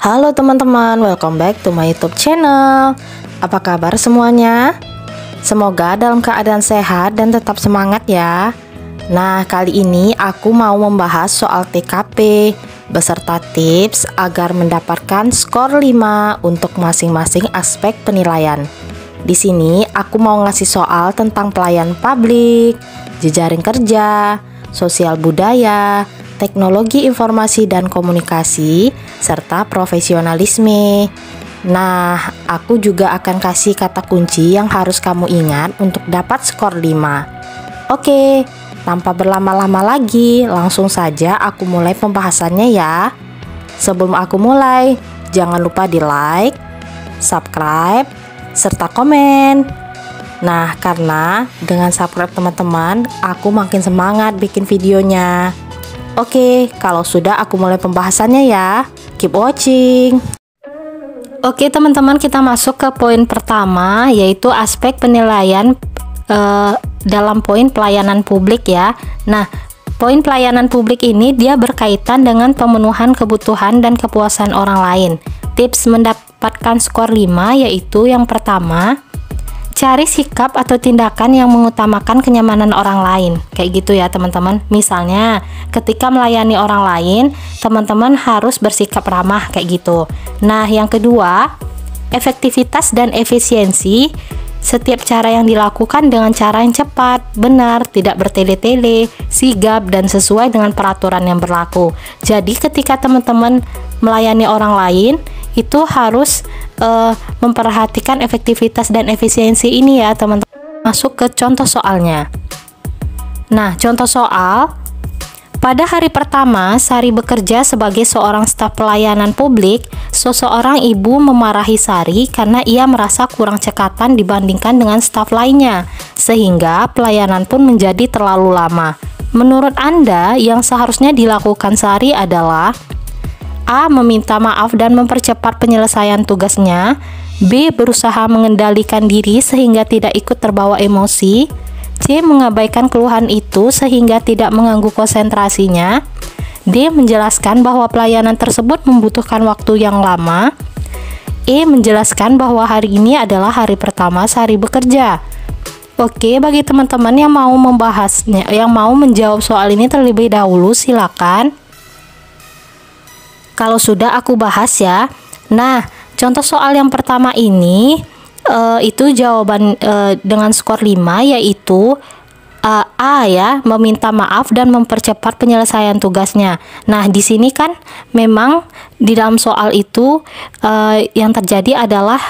Halo teman-teman, welcome back to my YouTube channel. Apa kabar semuanya? Semoga dalam keadaan sehat dan tetap semangat ya. Nah, kali ini aku mau membahas soal TKP beserta tips agar mendapatkan skor 5 untuk masing-masing aspek penilaian. Di sini aku mau ngasih soal tentang pelayan publik, jejaring kerja, sosial budaya, teknologi informasi dan komunikasi, serta profesionalisme. Nah, aku juga akan kasih kata kunci yang harus kamu ingat untuk dapat skor 5. Oke, tanpa berlama-lama lagi, langsung saja aku mulai pembahasannya ya. Sebelum aku mulai, jangan lupa di like, subscribe, serta komen. Nah, karena dengan subscribe teman-teman, aku makin semangat bikin videonya. Oke, kalau sudah aku mulai pembahasannya ya. Keep watching. Oke teman-teman, kita masuk ke poin pertama, yaitu aspek penilaian dalam poin pelayanan publik ya. Nah, poin pelayanan publik ini dia berkaitan dengan pemenuhan kebutuhan dan kepuasan orang lain. Tips mendapatkan skor 5 yaitu yang pertama, cari sikap atau tindakan yang mengutamakan kenyamanan orang lain. Kayak gitu ya teman-teman. Misalnya ketika melayani orang lain, teman-teman harus bersikap ramah kayak gitu. Nah, yang kedua, efektivitas dan efisiensi. Setiap cara yang dilakukan dengan cara yang cepat, benar, tidak bertele-tele, sigap, dan sesuai dengan peraturan yang berlaku. Jadi ketika teman-teman melayani orang lain, itu harus memperhatikan efektivitas dan efisiensi ini ya teman-teman. Masuk ke contoh soalnya. Nah, contoh soal, pada hari pertama Sari bekerja sebagai seorang staf pelayanan publik, seseorang ibu memarahi Sari karena ia merasa kurang cekatan dibandingkan dengan staf lainnya, sehingga pelayanan pun menjadi terlalu lama. Menurut Anda, yang seharusnya dilakukan Sari adalah A. Meminta maaf dan mempercepat penyelesaian tugasnya. B. Berusaha mengendalikan diri sehingga tidak ikut terbawa emosi. C. Mengabaikan keluhan itu sehingga tidak mengganggu konsentrasinya. D. Menjelaskan bahwa pelayanan tersebut membutuhkan waktu yang lama. E. Menjelaskan bahwa hari ini adalah hari pertama Sari bekerja. Oke, bagi teman-teman yang mau membahasnya, yang mau menjawab soal ini terlebih dahulu, silakan. Kalau sudah aku bahas ya. Nah, contoh soal yang pertama ini itu jawaban dengan skor 5 yaitu A ya, meminta maaf dan mempercepat penyelesaian tugasnya. Nah, di sini kan memang di dalam soal itu yang terjadi adalah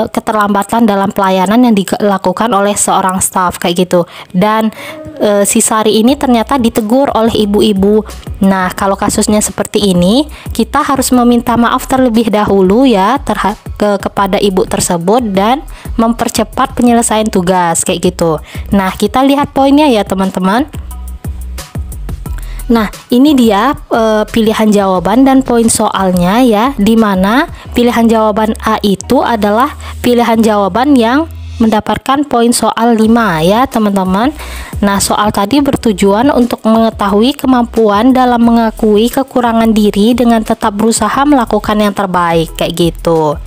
keterlambatan dalam pelayanan yang dilakukan oleh seorang staf kayak gitu. Dan si Sari ini ternyata ditegur oleh ibu-ibu. Nah, kalau kasusnya seperti ini, kita harus meminta maaf terlebih dahulu ya kepada ibu tersebut dan mempercepat penyelesaian tugas kayak gitu. Nah, kita lihat poinnya ya teman-teman. Nah, ini dia pilihan jawaban dan poin soalnya ya, dimana pilihan jawaban A itu adalah pilihan jawaban yang mendapatkan poin soal 5 ya teman-teman. Nah, soal tadi bertujuan untuk mengetahui kemampuan dalam mengakui kekurangan diri dengan tetap berusaha melakukan yang terbaik kayak gitu.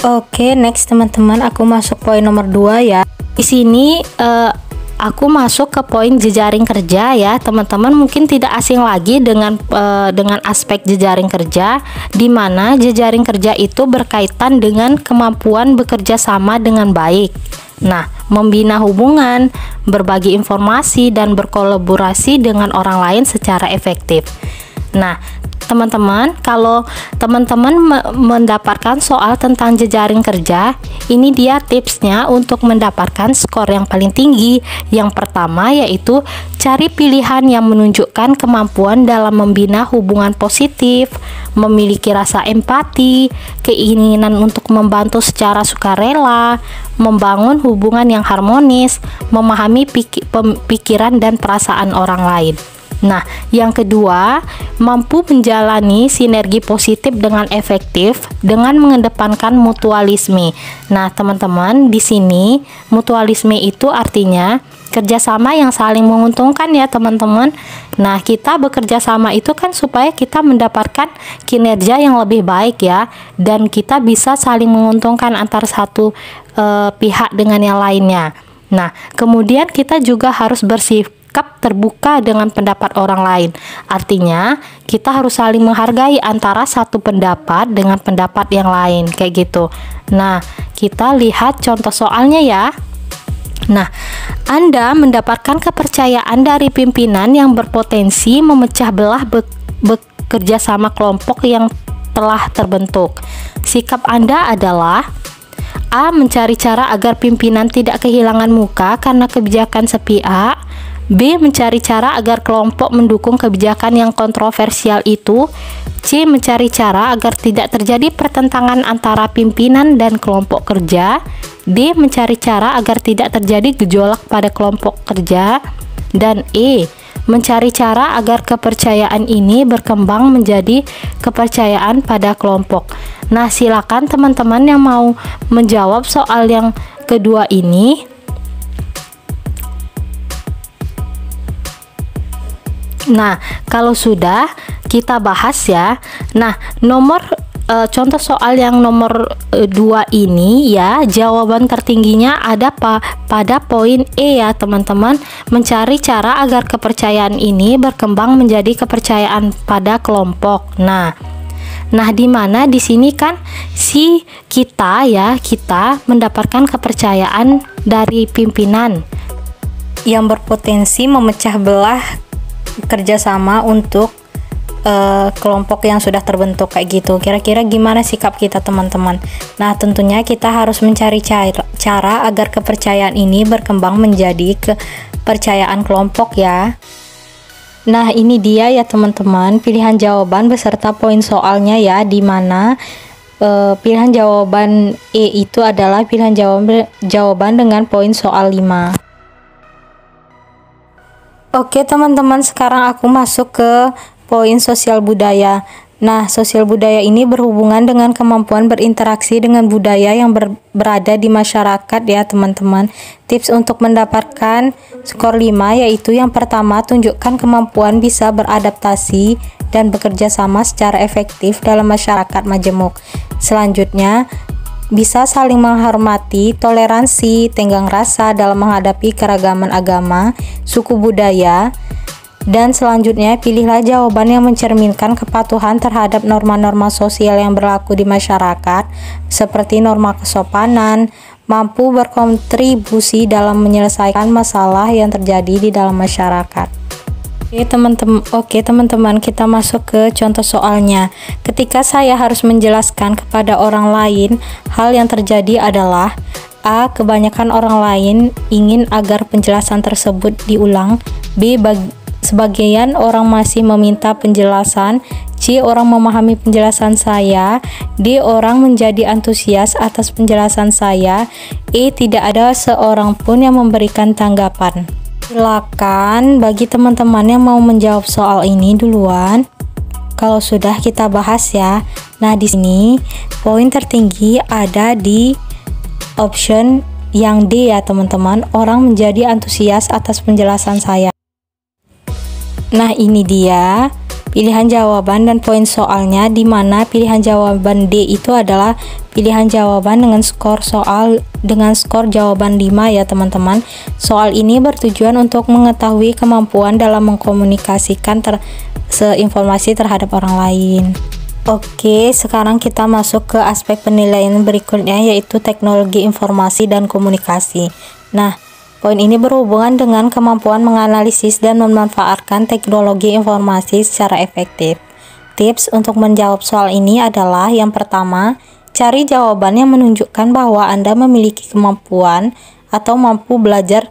Oke, next teman-teman, aku masuk poin nomor 2 ya. Di sini aku masuk ke poin jejaring kerja ya teman-teman. Mungkin tidak asing lagi dengan aspek jejaring kerja, di mana jejaring kerja itu berkaitan dengan kemampuan bekerja sama dengan baik. Nah, membina hubungan, berbagi informasi, dan berkolaborasi dengan orang lain secara efektif. Nah, teman-teman, kalau teman-teman mendapatkan soal tentang jejaring kerja, ini dia tipsnya untuk mendapatkan skor yang paling tinggi. Yang pertama yaitu cari pilihan yang menunjukkan kemampuan dalam membina hubungan positif, memiliki rasa empati, keinginan untuk membantu secara sukarela, membangun hubungan yang harmonis, memahami pikiran dan perasaan orang lain. Nah, yang kedua, mampu menjalani sinergi positif dengan efektif dengan mengedepankan mutualisme. Nah, teman-teman, di sini mutualisme itu artinya kerjasama yang saling menguntungkan ya teman-teman. Nah, kita bekerja sama itu kan supaya kita mendapatkan kinerja yang lebih baik ya, dan kita bisa saling menguntungkan antara satu pihak dengan yang lainnya. Nah, kemudian kita juga harus bersikap terbuka dengan pendapat orang lain. Artinya, kita harus saling menghargai antara satu pendapat dengan pendapat yang lain, kayak gitu. Nah, kita lihat contoh soalnya ya. Nah, Anda mendapatkan kepercayaan dari pimpinan yang berpotensi memecah belah bekerja sama kelompok yang telah terbentuk. Sikap Anda adalah A. Mencari cara agar pimpinan tidak kehilangan muka karena kebijakan sepihak. B. Mencari cara agar kelompok mendukung kebijakan yang kontroversial itu. C. Mencari cara agar tidak terjadi pertentangan antara pimpinan dan kelompok kerja. D. Mencari cara agar tidak terjadi gejolak pada kelompok kerja. Dan E. Mencari cara agar kepercayaan ini berkembang menjadi kepercayaan pada kelompok. Nah, silakan teman-teman yang mau menjawab soal yang kedua ini. Nah, kalau sudah kita bahas ya. Nah, contoh soal yang nomor 2 ini ya, jawaban tertingginya ada pada poin E ya teman-teman. Mencari cara agar kepercayaan ini berkembang menjadi kepercayaan pada kelompok. Nah, di mana di sini kan kita mendapatkan kepercayaan dari pimpinan yang berpotensi memecah belah kerjasama untuk kelompok yang sudah terbentuk kayak gitu. Kira-kira gimana sikap kita teman-teman? Nah, tentunya kita harus mencari cara agar kepercayaan ini berkembang menjadi kepercayaan kelompok ya. Nah, ini dia ya teman-teman pilihan jawaban beserta poin soalnya ya, di mana pilihan jawaban E itu adalah pilihan jawaban dengan poin soal 5. Oke teman-teman, sekarang aku masuk ke poin sosial budaya. Nah, sosial budaya ini berhubungan dengan kemampuan berinteraksi dengan budaya yang berada di masyarakat ya teman-teman. Tips untuk mendapatkan skor 5 yaitu yang pertama, tunjukkan kemampuan bisa beradaptasi dan bekerja sama secara efektif dalam masyarakat majemuk. Selanjutnya, bisa saling menghormati, toleransi, tenggang rasa dalam menghadapi keragaman agama, suku budaya. Dan selanjutnya, pilihlah jawaban yang mencerminkan kepatuhan terhadap norma-norma sosial yang berlaku di masyarakat, seperti norma kesopanan, mampu berkontribusi dalam menyelesaikan masalah yang terjadi di dalam masyarakat. Oke teman-teman, kita masuk ke contoh soalnya. Ketika saya harus menjelaskan kepada orang lain, hal yang terjadi adalah A. Kebanyakan orang lain ingin agar penjelasan tersebut diulang. B. Sebagian orang masih meminta penjelasan. C. Orang memahami penjelasan saya. D. Orang menjadi antusias atas penjelasan saya. E. Tidak ada seorang pun yang memberikan tanggapan. Silakan bagi teman-teman yang mau menjawab soal ini duluan. Kalau sudah kita bahas ya. Nah, di sini poin tertinggi ada di option yang D ya teman-teman. Orang menjadi antusias atas penjelasan saya. Nah, ini dia pilihan jawaban dan poin soalnya, di mana pilihan jawaban D itu adalah pilihan jawaban dengan skor jawaban 5 ya teman-teman. Soal ini bertujuan untuk mengetahui kemampuan dalam mengkomunikasikan informasi terhadap orang lain. Oke, sekarang kita masuk ke aspek penilaian berikutnya, yaitu teknologi informasi dan komunikasi. Nah, poin ini berhubungan dengan kemampuan menganalisis dan memanfaatkan teknologi informasi secara efektif. Tips untuk menjawab soal ini adalah yang pertama, cari jawaban yang menunjukkan bahwa Anda memiliki kemampuan atau mampu belajar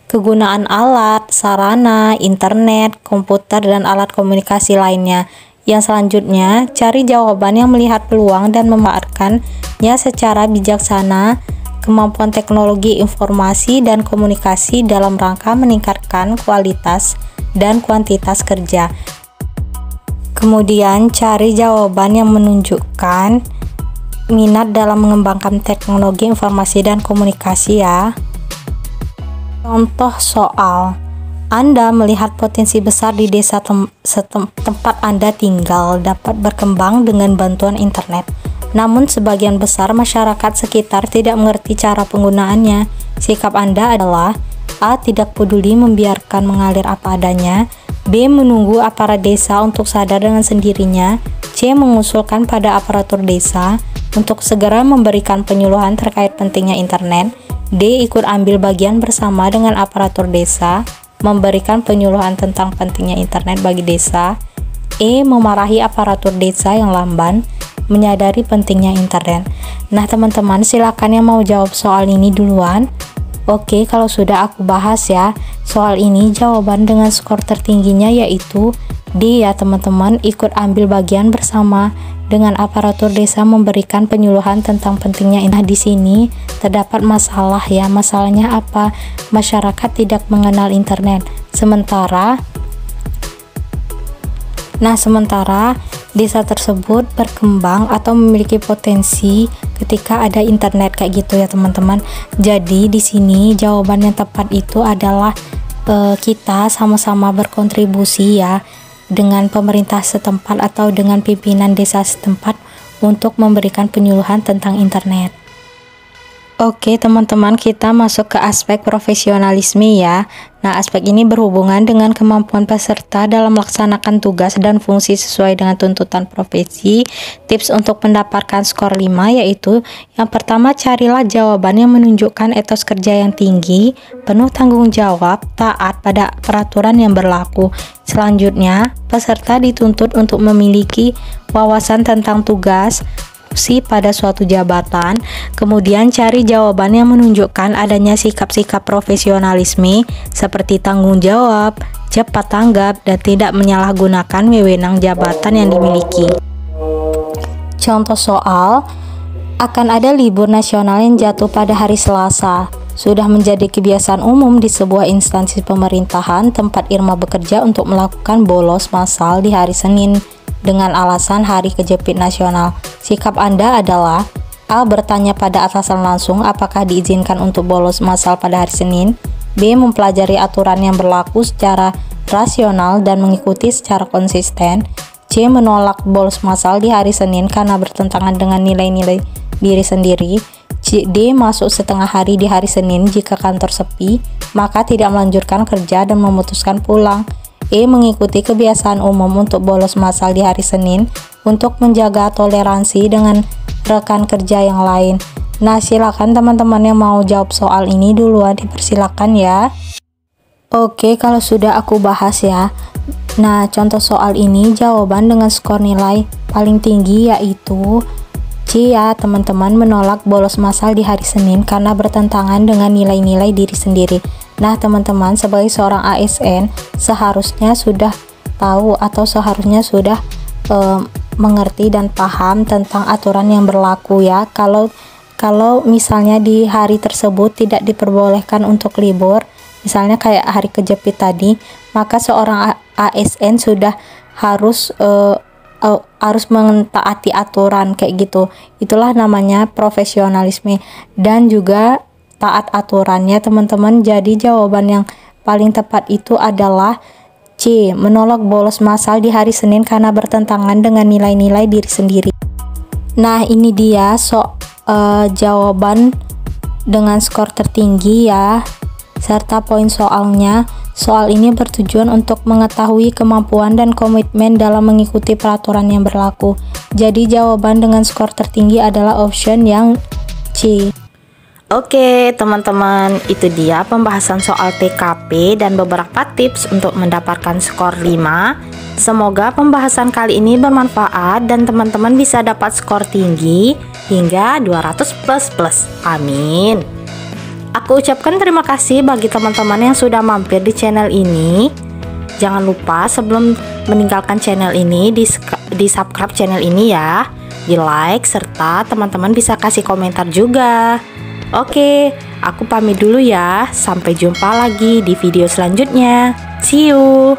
kegunaan alat, sarana, internet, komputer, dan alat komunikasi lainnya. Yang selanjutnya, cari jawaban yang melihat peluang dan memanfaatkannya secara bijaksana. Kemampuan teknologi informasi dan komunikasi dalam rangka meningkatkan kualitas dan kuantitas kerja. Kemudian cari jawaban yang menunjukkan minat dalam mengembangkan teknologi informasi dan komunikasi ya. Contoh soal, Anda melihat potensi besar di desa tempat Anda tinggal dapat berkembang dengan bantuan internet. Namun sebagian besar masyarakat sekitar tidak mengerti cara penggunaannya. Sikap Anda adalah A. Tidak peduli membiarkan mengalir apa adanya, B. Menunggu aparat desa untuk sadar dengan sendirinya, C. Mengusulkan pada aparatur desa untuk segera memberikan penyuluhan terkait pentingnya internet, D. Ikut ambil bagian bersama dengan aparatur desa memberikan penyuluhan tentang pentingnya internet bagi desa, E. Memarahi aparatur desa yang lamban menyadari pentingnya internet. Nah teman-teman, silakan yang mau jawab soal ini duluan. Oke, kalau sudah aku bahas ya, soal ini jawaban dengan skor tertingginya yaitu D ya teman-teman, ikut ambil bagian bersama dengan aparatur desa memberikan penyuluhan tentang pentingnya internet. Di sini terdapat masalah ya, masalahnya apa? Masyarakat tidak mengenal internet. Sementara desa tersebut berkembang atau memiliki potensi ketika ada internet kayak gitu ya teman-teman. Jadi di sini jawaban yang tepat itu adalah kita sama-sama berkontribusi ya dengan pemerintah setempat atau dengan pimpinan desa setempat untuk memberikan penyuluhan tentang internet. Oke teman-teman, kita masuk ke aspek profesionalisme ya. Nah, aspek ini berhubungan dengan kemampuan peserta dalam melaksanakan tugas dan fungsi sesuai dengan tuntutan profesi. Tips untuk mendapatkan skor 5 yaitu yang pertama, carilah jawaban yang menunjukkan etos kerja yang tinggi, penuh tanggung jawab, taat pada peraturan yang berlaku. Selanjutnya, peserta dituntut untuk memiliki wawasan tentang tugas pada suatu jabatan. Kemudian cari jawaban yang menunjukkan adanya sikap-sikap profesionalisme seperti tanggung jawab, cepat tanggap, dan tidak menyalahgunakan wewenang jabatan yang dimiliki. Contoh soal, akan ada libur nasional yang jatuh pada hari Selasa. Sudah menjadi kebiasaan umum di sebuah instansi pemerintahan tempat Irma bekerja untuk melakukan bolos massal di hari Senin dengan alasan hari kejepit nasional. Sikap Anda adalah A. Bertanya pada atasan langsung apakah diizinkan untuk bolos massal pada hari Senin, B. Mempelajari aturan yang berlaku secara rasional dan mengikuti secara konsisten, C. Menolak bolos massal di hari Senin karena bertentangan dengan nilai-nilai diri sendiri, D. Masuk setengah hari di hari Senin jika kantor sepi, maka tidak melanjutkan kerja dan memutuskan pulang, E. Mengikuti kebiasaan umum untuk bolos massal di hari Senin untuk menjaga toleransi dengan rekan kerja yang lain. Nah, silakan teman-teman yang mau jawab soal ini duluan, dipersilakan ya. Oke, kalau sudah aku bahas ya. Nah, contoh soal ini jawaban dengan skor nilai paling tinggi yaitu C ya teman-teman, menolak bolos massal di hari Senin karena bertentangan dengan nilai-nilai diri sendiri. Nah teman-teman, sebagai seorang ASN seharusnya sudah tahu atau seharusnya sudah mengerti dan paham tentang aturan yang berlaku ya. Kalau misalnya di hari tersebut tidak diperbolehkan untuk libur, misalnya kayak hari kejepit tadi, maka seorang ASN sudah harus mentaati aturan kayak gitu. Itulah namanya profesionalisme dan juga taat aturannya teman-teman. Jadi jawaban yang paling tepat itu adalah C. Menolak bolos massal di hari Senin karena bertentangan dengan nilai-nilai diri sendiri. Nah ini dia jawaban dengan skor tertinggi ya, serta poin soalnya. Soal ini bertujuan untuk mengetahui kemampuan dan komitmen dalam mengikuti peraturan yang berlaku. Jadi jawaban dengan skor tertinggi adalah option yang C. Oke teman-teman, itu dia pembahasan soal TKP dan beberapa tips untuk mendapatkan skor 5. Semoga pembahasan kali ini bermanfaat dan teman-teman bisa dapat skor tinggi hingga 200++. Amin. Aku ucapkan terima kasih bagi teman-teman yang sudah mampir di channel ini. Jangan lupa sebelum meninggalkan channel ini di subscribe channel ini ya, di like, serta teman-teman bisa kasih komentar juga. Oke, aku pamit dulu ya. Sampai jumpa lagi di video selanjutnya. See you.